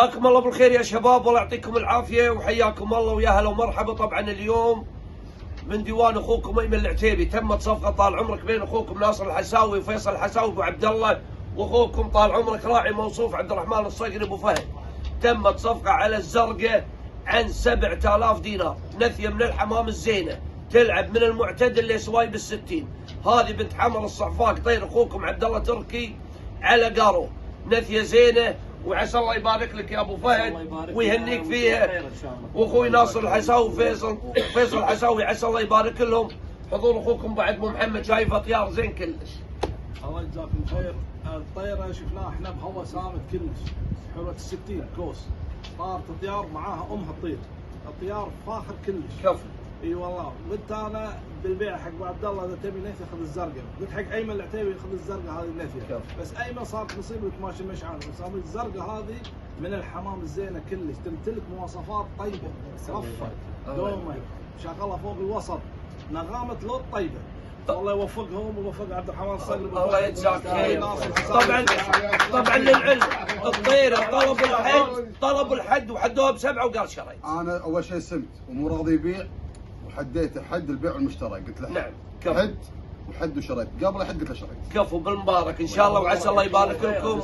جزاكم الله بالخير يا شباب، والله يعطيكم العافيه وحياكم الله ويا هلا ومرحبا. طبعا اليوم من ديوان اخوكم ايمن العتيبي تمت صفقه طال عمرك بين اخوكم ناصر الحساوي وفيصل الحساوي ابو عبد الله، واخوكم طال عمرك راعي موصوف عبد الرحمن الصقري ابو فهد. تمت صفقه على الزرقاء عن 7000 دينار، نثيه من الحمام الزينه، تلعب من المعتدل لسوايب ال60. هذه بنت حمر الصعفاق طير اخوكم عبد الله تركي على قارو، نثيه زينه، وعسى الله يبارك لك يا ابو فهد ويهنيك فيها. واخوي ناصر الحساوي فيصل الحساوي عسى الله يبارك لهم. حضور اخوكم بعد ابو محمد شايفه طيار زين كلش. الله يجزاكم خير. الطيره شفناها احنا بهوا صامت كلش، حلوه ال60 كوس، طارت طيار معاها امها تطير، الطيار فاخر كلش. كفو. اي والله. قلت انا بالبيع حق ابو عبد الله اذا تبي نثيه خذ الزرقاء، قلت حق ايمن العتيبي خذ الزرقاء هذه النثيه، بس ايمن صارت نصيبه ماشي مشعل، بس هذه الزرقاء هذه من الحمام الزينه كلش، تمتلك مواصفات طيبه، رفه دومه، شغله فوق الوسط، نغامه لوط طيبه. الله يوفقهم ويوفق عبد الرحمن الصقري. الله يجزاك خير. طبعا للعلم الطيره طلبوا الحد وحدوها ب7 وقال شريت. انا اول شيء سمت ومو راضي يبيع، وحديت حد البيع والمشترى، قلت له نعم حد وحد وشريت، قبل حد قلت له شريت. كفو بالمبارك ان شاء الله، وعسى الله يبارك لكم.